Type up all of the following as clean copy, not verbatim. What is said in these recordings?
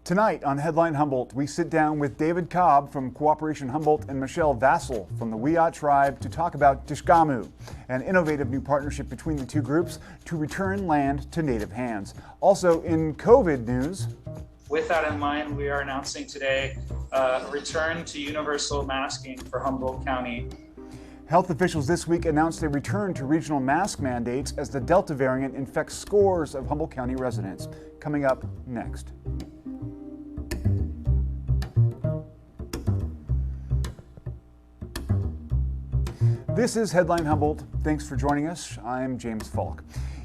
Tonight on Headline Humboldt, we sit down with David Cobb from Cooperation Humboldt and Michelle Vassel from the Wiyot Tribe to talk about Dishgamu, an innovative new partnership between the two groups to return land to native hands. Also in COVID news. With that in mind, we are announcing today a return to universal masking for Humboldt County. Health officials this week announced a return to regional mask mandates as the Delta variant infects scores of Humboldt County residents. Coming up next. This is Headline Humboldt. Thanks for joining us. I'm James Falk.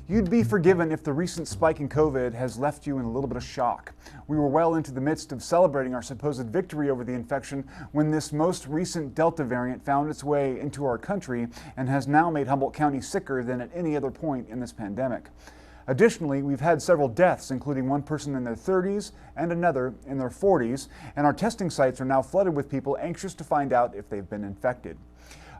You'd be forgiven if the recent spike in COVID has left you in a little bit of shock. We were well into the midst of celebrating our supposed victory over the infection when this most recent Delta variant found its way into our country and has now made Humboldt County sicker than at any other point in this pandemic. Additionally, we've had several deaths, including one person in their 30s and another in their 40s, and our testing sites are now flooded with people anxious to find out if they've been infected.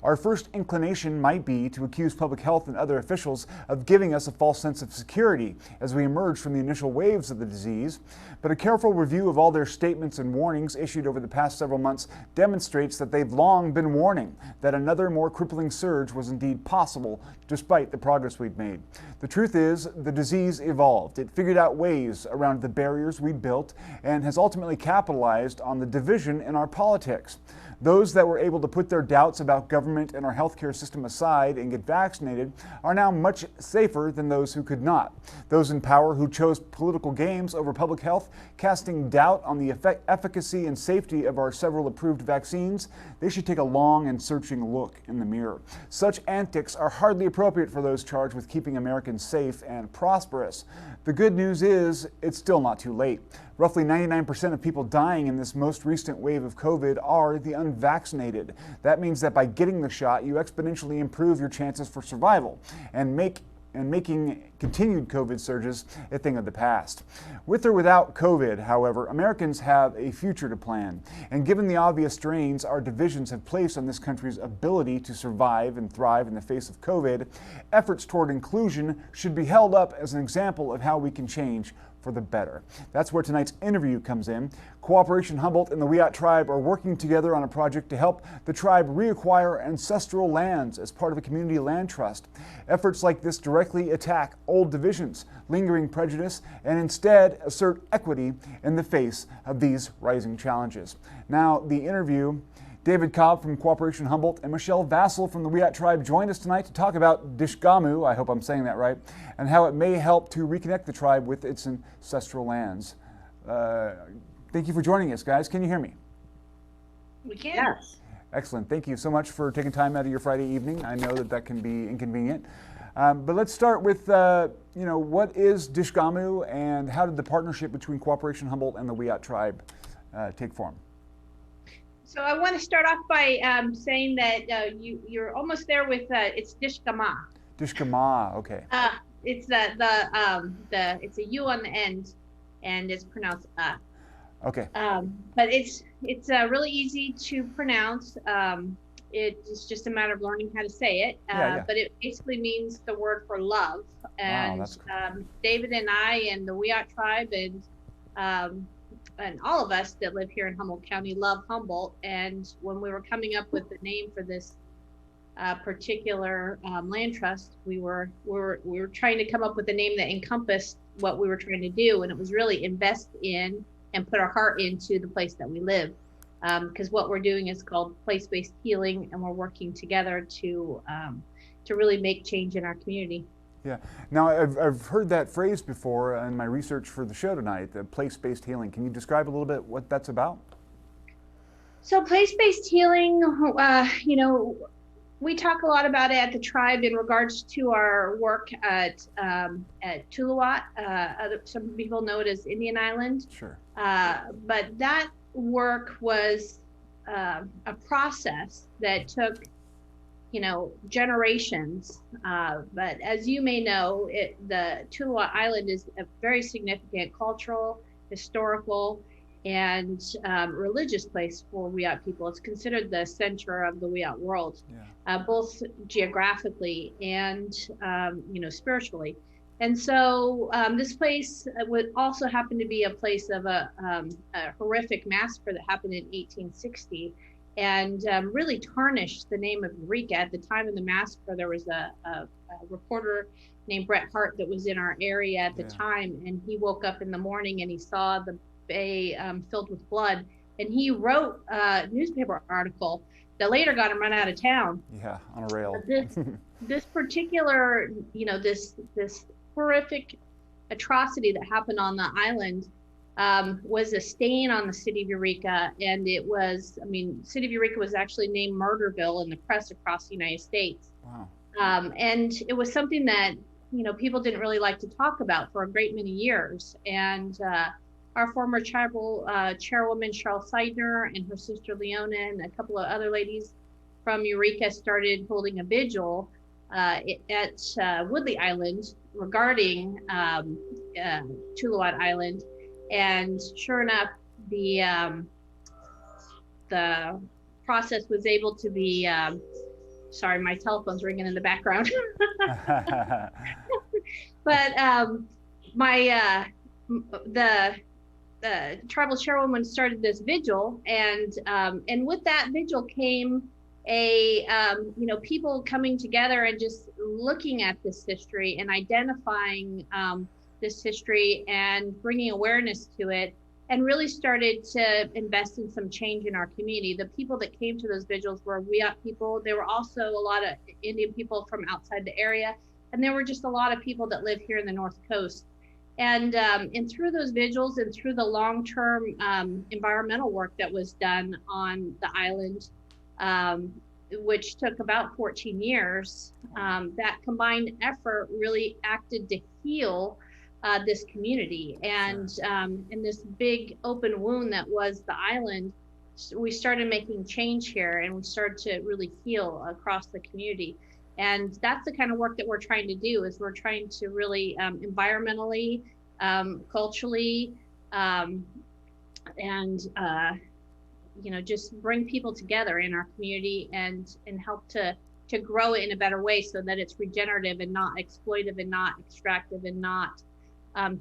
Our first inclination might be to accuse public health and other officials of giving us a false sense of security as we emerge from the initial waves of the disease, but a careful review of all their statements and warnings issued over the past several months demonstrates that they've long been warning that another more crippling surge was indeed possible despite the progress we've made. The truth is, the disease evolved. It figured out ways around the barriers we built and has ultimately capitalized on the division in our politics. Those that were able to put their doubts about government and our healthcare system aside and get vaccinated are now much safer than those who could not. Those in power who chose political games over public health, casting doubt on the efficacy and safety of our several approved vaccines, they should take a long and searching look in the mirror. Such antics are hardly appropriate for those charged with keeping Americans safe and prosperous. The good news is it's still not too late. Roughly 99% of people dying in this most recent wave of COVID are the unvaccinated. That means that by getting the shot, you exponentially improve your chances for survival and making continued COVID surges a thing of the past. With or without COVID, however, Americans have a future to plan. And given the obvious strains our divisions have placed on this country's ability to survive and thrive in the face of COVID, efforts toward inclusion should be held up as an example of how we can change for the better. That's where tonight's interview comes in. Cooperation Humboldt and the Wiyot Tribe are working together on a project to help the tribe reacquire ancestral lands as part of a community land trust. Efforts like this directly attack old divisions, lingering prejudice, and instead assert equity in the face of these rising challenges. Now, the interview. David Cobb from Cooperation Humboldt and Michelle Vassel from the Wiyot Tribe joined us tonight to talk about Dishgamu, I hope I'm saying that right, and how it may help to reconnect the tribe with its ancestral lands. Thank you for joining us, guys. Can you hear me? We can. Yes. Excellent. Thank you so much for taking time out of your Friday evening. I know that can be inconvenient. But let's start with, what is Dishgamu and how did the partnership between Cooperation Humboldt and the Wiyot Tribe take form? So I want to start off by saying that you're almost there with it's Dishgamu. Dishgamu, okay. It's it's a U on the end, and it's pronounced Okay. But it's really easy to pronounce. It's just a matter of learning how to say it. Yeah. But it basically means the word for love. And wow, that's cool. David and I and the Wiyot Tribe and all of us that live here in Humboldt County love Humboldt. And when we were coming up with the name for this particular land trust, we were trying to come up with a name that encompassed what we were trying to do, and it was really invest in and put our heart into the place that we live, because what we're doing is called place-based healing, and we're working together to really make change in our community. Yeah. Now, I've heard that phrase before in my research for the show tonight, the place-based healing. Can you describe a little bit what that's about? So place-based healing, we talk a lot about it at the tribe in regards to our work at Tuluwat. Some people know it as Indian Island. Sure. But that work was a process that took generations. But as you may know, the Tuluwat Island is a very significant cultural, historical, and religious place for Wiyot people. It's considered the center of the Wiyot world, both geographically and spiritually. And so this place would also happen to be a place of a horrific massacre that happened in 1860 and really tarnished the name of Eureka. At the time of the massacre, there was a reporter named Bret Hart that was in our area at the time, and he woke up in the morning and he saw the bay filled with blood, and he wrote a newspaper article that later got him run out of town. Yeah, on a rail. This particular, this horrific atrocity that happened on the island was a stain on the city of Eureka. And it was, city of Eureka was actually named Murderville in the press across the United States. Wow. And it was something that, people didn't really like to talk about for a great many years. And our former tribal chairwoman, Cheryl Seidner, and her sister Leona, and a couple of other ladies from Eureka started holding a vigil at Woodley Island regarding Tuluwat Island. And sure enough, the process was able to be, sorry, my telephone's ringing in the background. But the tribal chairwoman started this vigil, and with that vigil came people coming together and just looking at this history and identifying this history and bringing awareness to it, and really started to invest in some change in our community. The people that came to those vigils were Wiyot people. There were also a lot of Indian people from outside the area, and there were just a lot of people that live here in the North Coast. And through those vigils and through the long-term environmental work that was done on the island, which took about 14 years, that combined effort really acted to heal this community. And in this big open wound that was the island, we started making change here, and we started to really heal across the community. And that's the kind of work that we're trying to do, is we're trying to really environmentally, culturally, and just bring people together in our community and help to grow it in a better way, so that it's regenerative and not exploitive and not extractive and not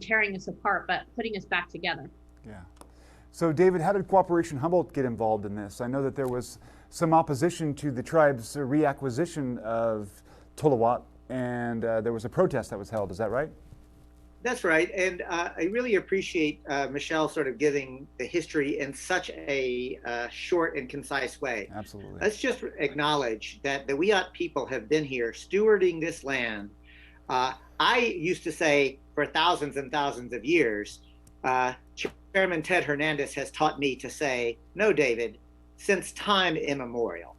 tearing us apart, but putting us back together. Yeah. So David, how did Cooperation Humboldt get involved in this? I know that there was some opposition to the tribe's reacquisition of Tuluwat, and there was a protest that was held. Is that right? That's right. And I really appreciate Michelle sort of giving the history in such a short and concise way. Absolutely. Let's just acknowledge that the Wiyot people have been here stewarding this land. I used to say for thousands and thousands of years. Chairman Ted Hernandez has taught me to say, no, David, since time immemorial.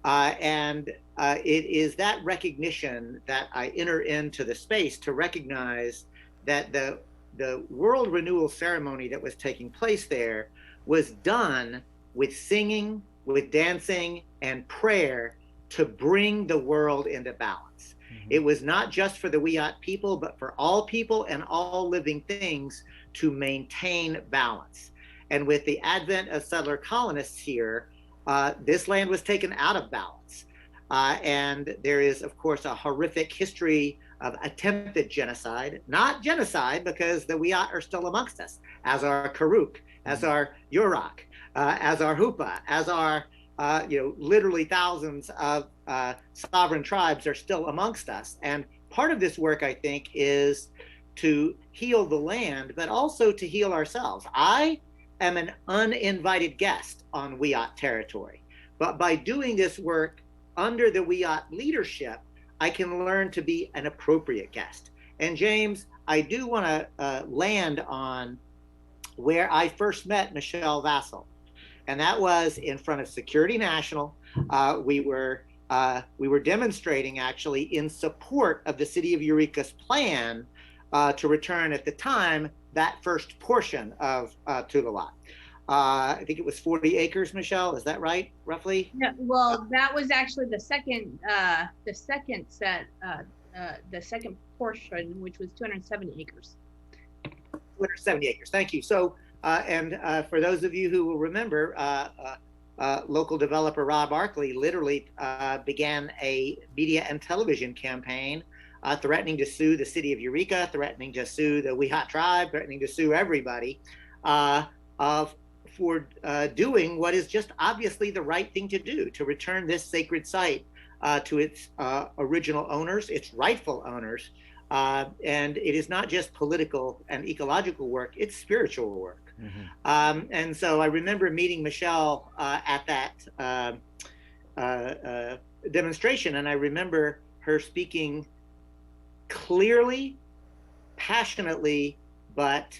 And it is that recognition that I enter into the space to recognize that the world renewal ceremony that was taking place there was done with singing, with dancing, and prayer to bring the world into balance. Mm-hmm. It was not just for the Wiyot people, but for all people and all living things to maintain balance. And with the advent of settler colonists here, this land was taken out of balance. And there is, of course, a horrific history of attempted genocide, not genocide because the Wiyot are still amongst us, as are Karuk, as are Yurok, as are Hupa, as are, literally thousands of sovereign tribes are still amongst us. And part of this work, I think, is to heal the land, but also to heal ourselves. I am an uninvited guest on Wiyot territory, but by doing this work under the Wiyot leadership, I can learn to be an appropriate guest. And James, I do want to land on where I first met Michelle Vassel, and that was in front of Security National. We were demonstrating actually in support of the city of Eureka's plan to return at the time that first portion of Tuluwat. I think it was 40 acres, Michelle. Is that right, roughly? Yeah. Well, that was actually the second set, the second portion, which was 270 acres. 270 acres. Thank you. So, and for those of you who will remember, local developer Rob Arkley literally began a media and television campaign threatening to sue the city of Eureka, threatening to sue the Wiyot Tribe, threatening to sue everybody for doing what is just obviously the right thing to do, to return this sacred site to its original owners, its rightful owners. And it is not just political and ecological work, it's spiritual work. Mm-hmm. And so I remember meeting Michelle at that demonstration, and I remember her speaking clearly, passionately, but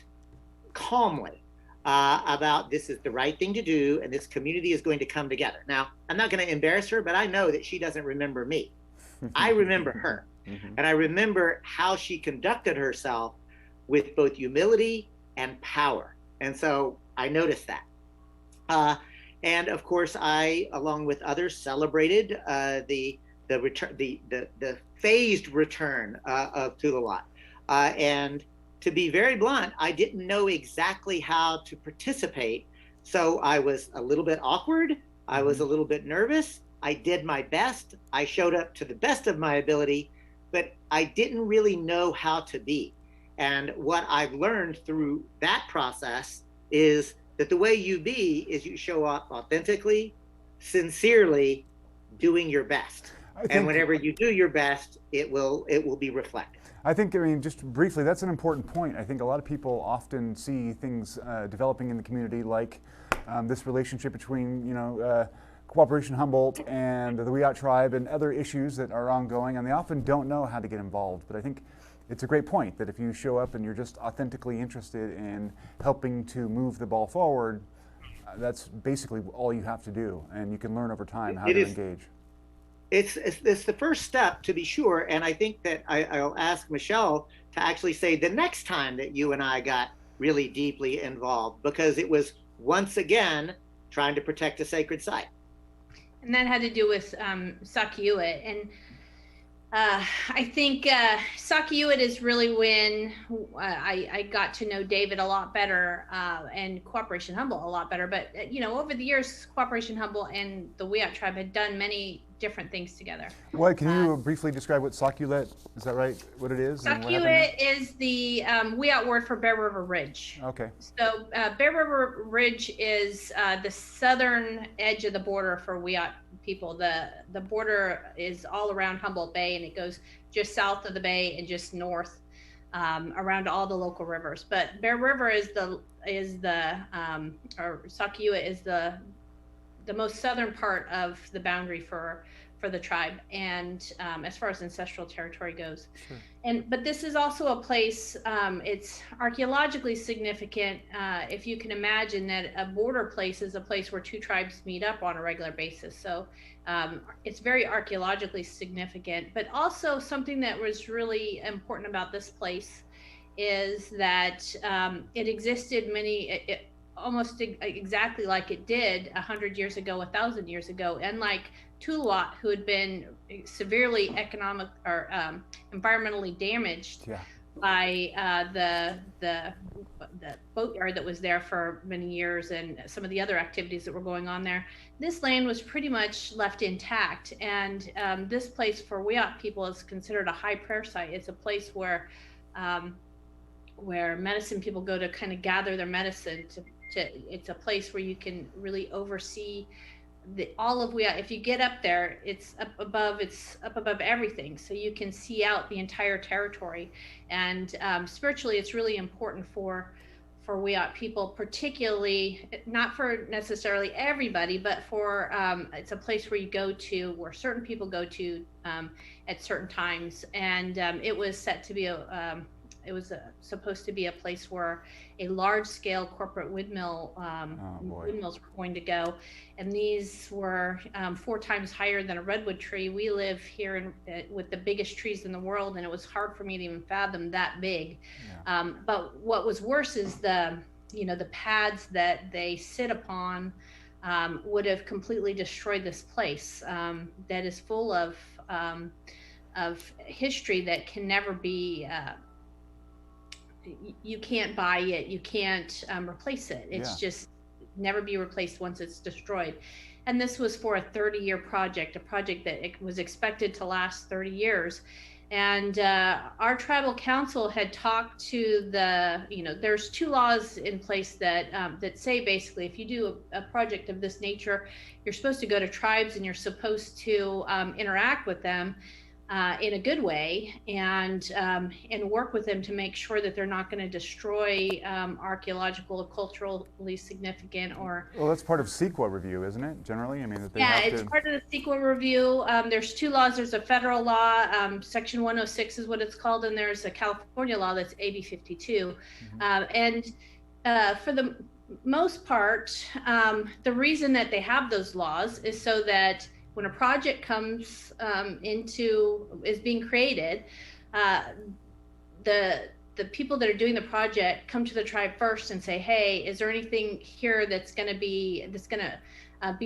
calmly about this is the right thing to do, and this community is going to come together. Now, I'm not going to embarrass her, but I know that she doesn't remember me. I remember her. Mm-hmm. And I remember how she conducted herself with both humility and power. And so I noticed that. And of course, I, along with others, celebrated the phased return of Tulalot. And to be very blunt, I didn't know exactly how to participate. So I was a little bit awkward. I was a little bit nervous. I did my best. I showed up to the best of my ability, but I didn't really know how to be. And what I've learned through that process is that the way you be is you show up authentically, sincerely, doing your best. And whenever you do your best, it will be reflected. I mean, just briefly, that's an important point. I think a lot of people often see things developing in the community like this relationship between, Cooperation Humboldt and the Wiyot Tribe and other issues that are ongoing, and they often don't know how to get involved. But I think it's a great point that if you show up and you're just authentically interested in helping to move the ball forward, that's basically all you have to do, and you can learn over time how to engage. It's the first step, to be sure, and I think that I'll ask Michelle to actually say the next time that you and I got really deeply involved, because it was once again trying to protect a sacred site. And that had to do with Sakiuit. And I think Sakiuit is really when I got to know David a lot better and Cooperation Humboldt a lot better. But, over the years, Cooperation Humboldt and the Wiyot Tribe had done many different things together. Well, can you briefly describe what Sakiuit, is that right, what it is? Sakiuit is the Wiyot word for Bear River Ridge. Okay. So Bear River Ridge is the southern edge of the border for Wiyot people. The border is all around Humboldt Bay, and it goes just south of the bay and just north around all the local rivers. But Bear River or Sakiuit is the most southern part of the boundary for the tribe, and as far as ancestral territory goes. Sure. But this is also a place, it's archaeologically significant. If you can imagine that a border place is a place where two tribes meet up on a regular basis. So it's very archaeologically significant, but also something that was really important about this place is that it existed almost exactly like it did 100 years ago, 1,000 years ago. And like Tulalot, who had been severely environmentally damaged by the boatyard that was there for many years and some of the other activities that were going on there. This land was pretty much left intact. And this place for Wiyot people is considered a high prayer site. It's a place where medicine people go to kind of gather their medicine it's a place where you can really oversee all of Wiyot. If you get up there, it's up above everything. So you can see out the entire territory. And spiritually, it's really important for Wiyot people, particularly, not for necessarily everybody, but for, it's a place where you go to, where certain people go to at certain times. And it was set to be supposed to be a place where a large-scale corporate windmills were going to go, and these were 4 times higher than a redwood tree. We live here with the biggest trees in the world, and it was hard for me to even fathom that big. Yeah. But what was worse is the pads that they sit upon would have completely destroyed this place that is full of history that can never be. You can't buy it, you can't replace it. It's just never be replaced once it's destroyed. And this was for a 30-year project, a project that it was expected to last 30 years. And our tribal council had talked to there's 2 laws in place that that say basically if you do a project of this nature, you're supposed to go to tribes and you're supposed to interact with them in a good way, and work with them to make sure that they're not going to destroy archaeological or culturally significant or. Well, that's part of CEQA review, isn't it? Generally, I mean, that they Yeah, have it's to. part of the CEQA review. There's 2 laws. There's a federal law, Section 106 is what it's called, and there's a California law that's AB 52. And for the most part, the reason that they have those laws is so that when a project comes is being created, the people that are doing the project come to the tribe first and say, hey, is there anything here that's going to be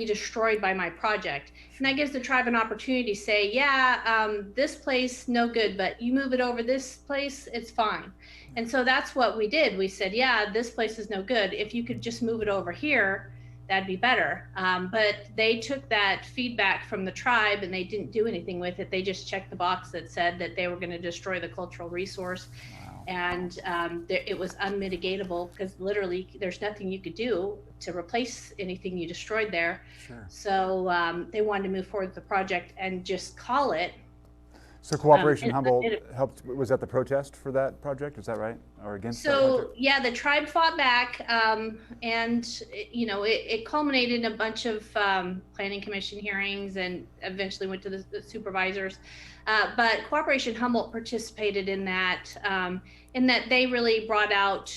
destroyed by my project? And that gives the tribe an opportunity to say, yeah, this place no good, but you move it over this place, it's fine. And so that's what we did. We said, yeah, this place is no good. If you could just move it over here, that'd be better. But they took that feedback from the tribe and they didn't do anything with it. They just checked the box that said that they were going to destroy the cultural resource. And it was unmitigatable because literally there's nothing you could do to replace anything you destroyed there. Sure. So they wanted to move forward with the project and just call it. So Cooperation Humboldt helped, was that the protest for that project? Is that right? Or against that project? So yeah, the tribe fought back, and it culminated in a bunch of planning commission hearings and eventually went to the supervisors. But Cooperation Humboldt participated in that they really brought out,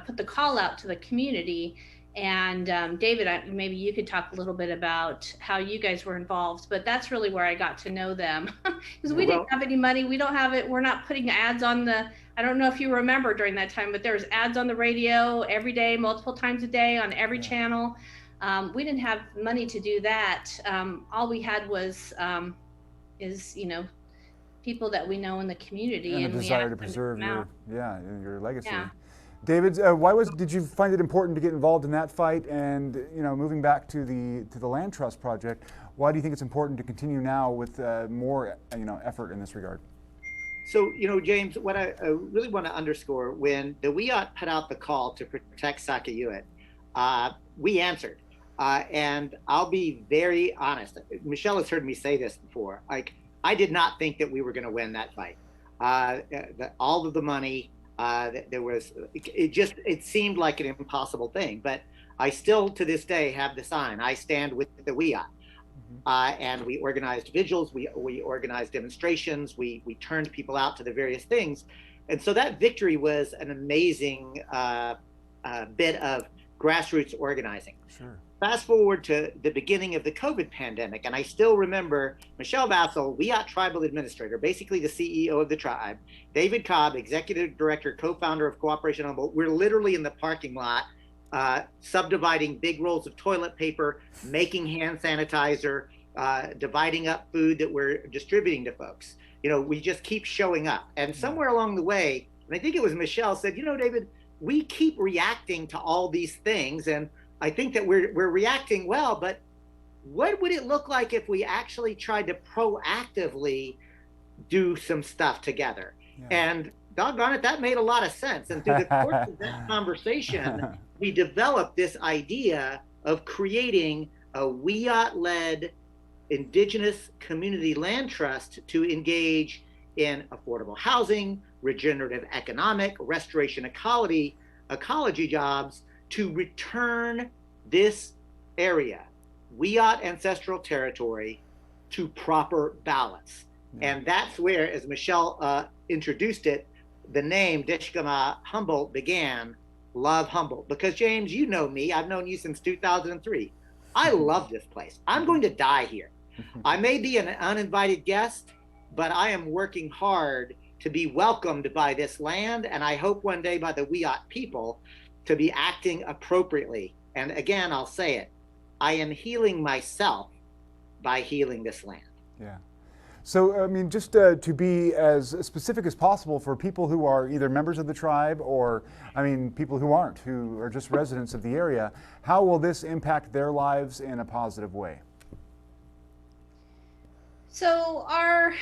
put the call out to the community. And David, maybe you could talk a little bit about how you guys were involved, but that's really where I got to know them because we didn't have any money. We don't have it. We're not putting ads on I don't know if you remember during that time, but there was ads on the radio every day, multiple times a day on every channel. We didn't have money to do that. All we had was, people that we know in the community. And a desire to preserve your legacy. Yeah. David, did you find it important to get involved in that fight? And moving back to the land trust project, why do you think it's important to continue now with more effort in this regard? So James, what I really want to underscore, when the Wiyot put out the call to protect Sakayuit, we answered, and I'll be very honest. Michelle has heard me say this before. I did not think that we were going to win that fight. All of the money. It seemed like an impossible thing, but I still to this day have the sign, I stand with the Wiyot. And we organized vigils, we organized demonstrations, we turned people out to the various things. And so that victory was an amazing bit of grassroots organizing. Sure. Fast forward to the beginning of the COVID pandemic, and I still remember Michelle Vassel, Wiyot Tribal Administrator, basically the CEO of the tribe, David Cobb, Executive Director, co-founder of Cooperation Humboldt. We're literally in the parking lot, subdividing big rolls of toilet paper, making hand sanitizer, dividing up food that we're distributing to folks. We just keep showing up. And somewhere along the way, and I think it was Michelle said, David, we keep reacting to all these things, and I think that we're reacting well, but what would it look like if we actually tried to proactively do some stuff together? Yeah. And doggone it, that made a lot of sense. And through the course of that conversation, we developed this idea of creating a Wiyot-led indigenous community land trust to engage in affordable housing, regenerative economic, restoration ecology jobs, to return this area, Wiyot ancestral territory, to proper balance. Yeah. And that's where, as Michelle introduced it, the name Dishgamu Humboldt began, Love Humboldt. Because James, you know me, I've known you since 2003. I love this place. I'm going to die here. I may be an uninvited guest, but I am working hard to be welcomed by this land, and I hope one day by the Wiyot people, to be acting appropriately. And again, I'll say it, I am healing myself by healing this land. Yeah. So, just to be as specific as possible for people who are either members of the tribe or, people who aren't, who are just residents of the area, how will this impact their lives in a positive way? So our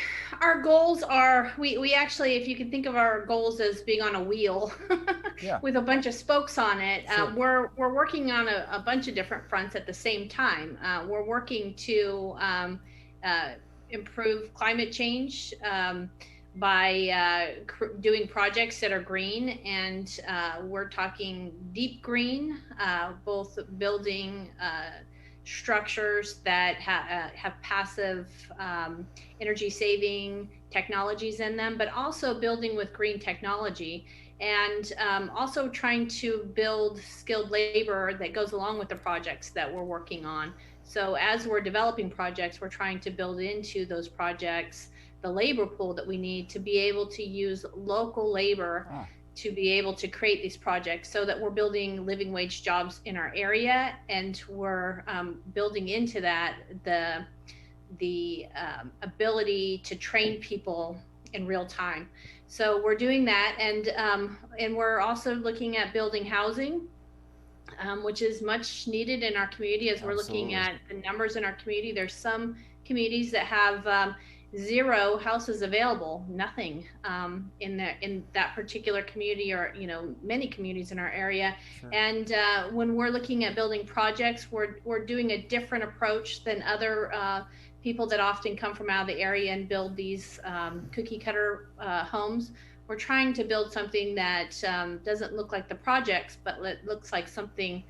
goals are, we actually, if you can think of our goals as being on a wheel Yeah. with a bunch of spokes on it, Sure. we're working on a bunch of different fronts at the same time. We're working to uh, improve climate change by doing projects that are green, and we're talking deep green, both building structures that have passive energy saving technologies in them, but also building with green technology, and also trying to build skilled labor that goes along with the projects that we're working on. So as we're developing projects, we're trying to build into those projects the labor pool that we need to be able to use local labor to be able to create these projects, so that we're building living wage jobs in our area, and we're building into that the ability to train people in real time. So we're doing that, and we're also looking at building housing, which is much needed in our community. As we're looking at the numbers in our community, there's some communities that have 0 houses available, nothing in that particular community, or many communities in our area. Sure. And when we're looking at building projects, we're doing a different approach than other people that often come from out of the area and build these cookie cutter homes. We're trying to build something that doesn't look like the projects, but it looks like something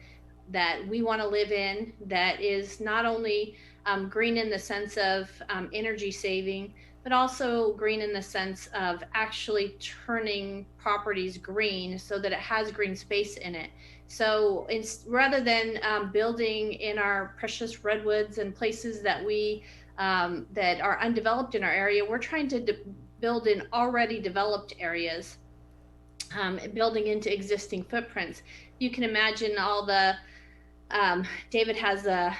that we want to live in, that is not only green in the sense of energy saving, but also green in the sense of actually turning properties green so that it has green space in it. So rather than building in our precious redwoods and places that that are undeveloped in our area, we're trying to build in already developed areas, building into existing footprints. You can imagine all the David has a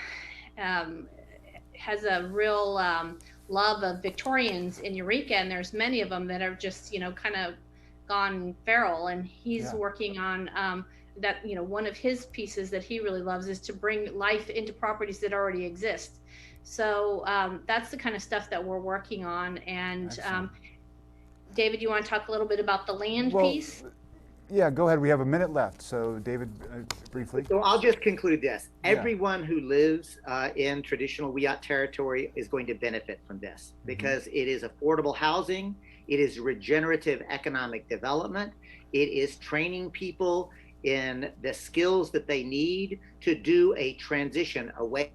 real love of Victorians in Eureka, and there's many of them that are just kind of gone feral, and he's working on that. One of his pieces that he really loves is to bring life into properties that already exist. So that's the kind of stuff that we're working on. And David, you want to talk a little bit about the land piece? Yeah, go ahead. We have a minute left. So David, briefly. So I'll just conclude this. Everyone who lives in traditional Wiyot territory is going to benefit from this, because it is affordable housing, it is regenerative economic development, it is training people in the skills that they need to do a transition away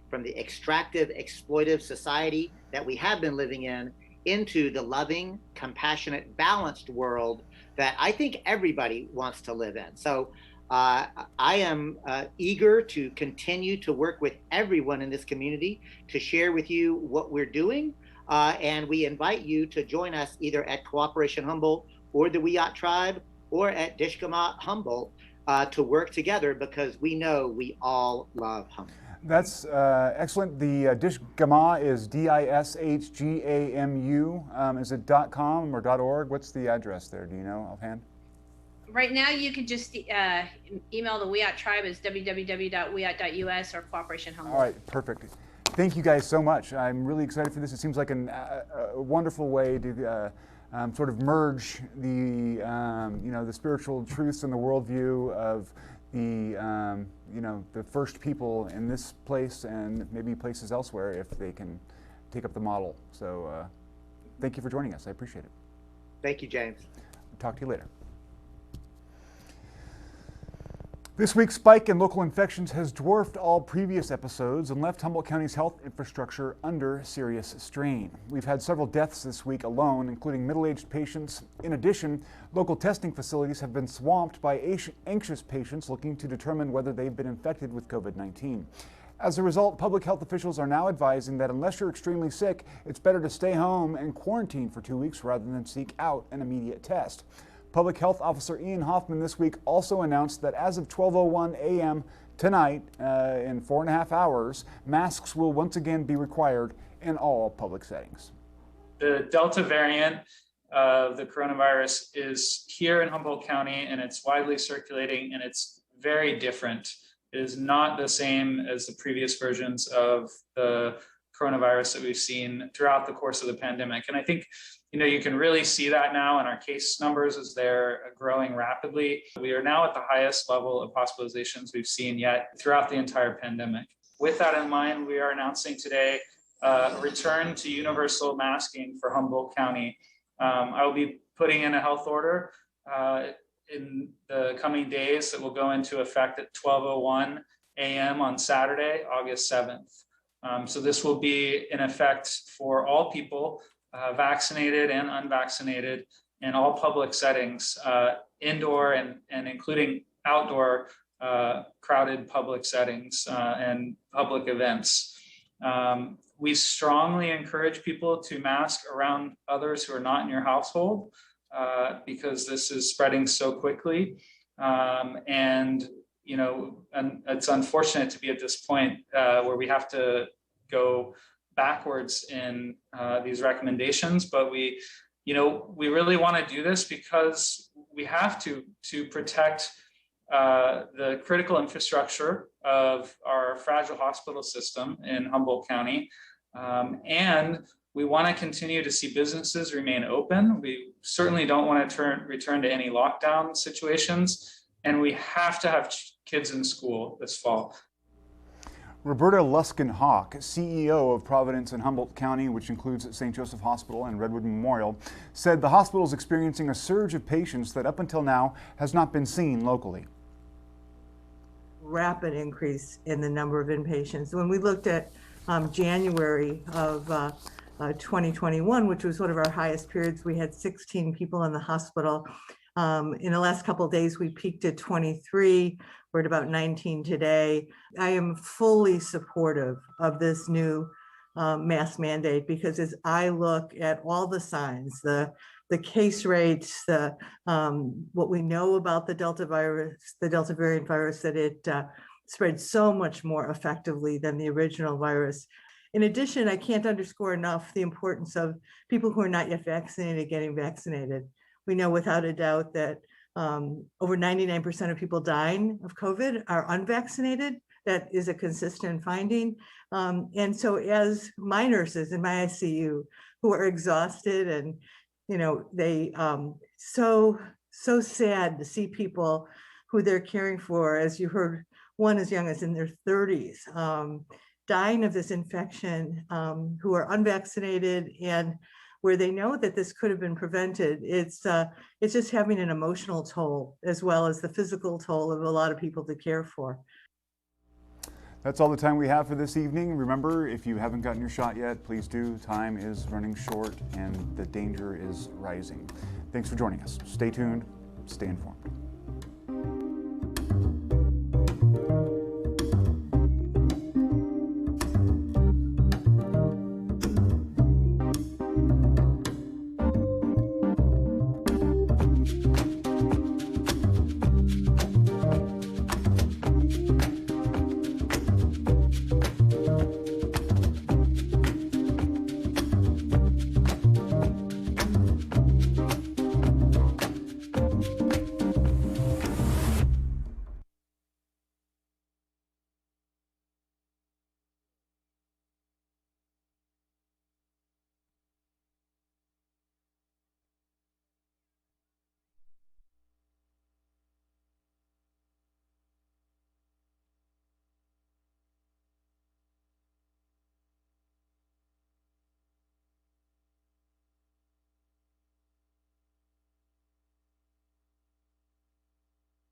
from the extractive, exploitive society that we have been living in into the loving, compassionate, balanced world that I think everybody wants to live in. So I am eager to continue to work with everyone in this community to share with you what we're doing. And we invite you to join us either at Cooperation Humboldt or the Wiyot Tribe or at Dishgamu Humboldt to work together, because we know we all love Humboldt. That's excellent. The Dishgamu is DISHGAMU. Is it .com or .org? What's the address there? Do you know offhand? Right now, you could just email the Wiyot Tribe as www.wiyot.us or Cooperation Humboldt. All right, perfect. Thank you guys so much. I'm really excited for this. It seems like a wonderful way to sort of merge the the spiritual truths and the worldview of the the first people in this place and maybe places elsewhere, if they can take up the model. So thank you for joining us. I appreciate it. Thank you, James. Talk to you later. This week's spike in local infections has dwarfed all previous episodes and left Humboldt County's health infrastructure under serious strain. We've had several deaths this week alone, including middle-aged patients. In addition, local testing facilities have been swamped by anxious patients looking to determine whether they've been infected with COVID-19. As a result, public health officials are now advising that unless you're extremely sick, it's better to stay home and quarantine for 2 weeks rather than seek out an immediate test. Public Health Officer Ian Hoffman this week also announced that as of 12:01 a.m. tonight, in 4.5 hours, masks will once again be required in all public settings. The Delta variant of the coronavirus is here in Humboldt County, and it's widely circulating, and it's very different. It is not the same as the previous versions of the coronavirus that we've seen throughout the course of the pandemic. And I think, you can really see that now in our case numbers as they're growing rapidly. We are now at the highest level of hospitalizations we've seen yet throughout the entire pandemic. With that in mind, we are announcing today a return to universal masking for Humboldt County. I will be putting in a health order in the coming days that will go into effect at 12:01 a.m. on Saturday, August 7th. So this will be in effect for all people, vaccinated and unvaccinated, in all public settings, indoor and including outdoor crowded public settings and public events. We strongly encourage people to mask around others who are not in your household because this is spreading so quickly. And it's unfortunate to be at this point where we have to go backwards in these recommendations, but we really want to do this because we have to protect the critical infrastructure of our fragile hospital system in Humboldt County. And we want to continue to see businesses remain open. We certainly don't want to return to any lockdown situations. And we have to have kids in school this fall. Roberta Luskin-Hawk, CEO of Providence and Humboldt County, which includes St. Joseph Hospital and Redwood Memorial, said the hospital is experiencing a surge of patients that up until now has not been seen locally. Rapid increase in the number of inpatients. When we looked at January of 2021, which was one of our highest periods, we had 16 people in the hospital. In the last couple of days, we peaked at 23. We're at about 19 today. I am fully supportive of this new mask mandate because as I look at all the signs, the case rates, what we know about the Delta virus, the Delta variant virus, that it spreads so much more effectively than the original virus. In addition, I can't underscore enough the importance of people who are not yet vaccinated getting vaccinated. We know without a doubt that over 99% of people dying of COVID are unvaccinated. That is a consistent finding. And so as my nurses in my ICU who are exhausted and, they so sad to see people who they're caring for, as you heard, one as young as in their 30s, dying of this infection, who are unvaccinated and where they know that this could have been prevented. It's just having an emotional toll as well as the physical toll of a lot of people to care for. That's all the time we have for this evening. Remember, if you haven't gotten your shot yet, please do. Time is running short and the danger is rising. Thanks for joining us. Stay tuned, stay informed.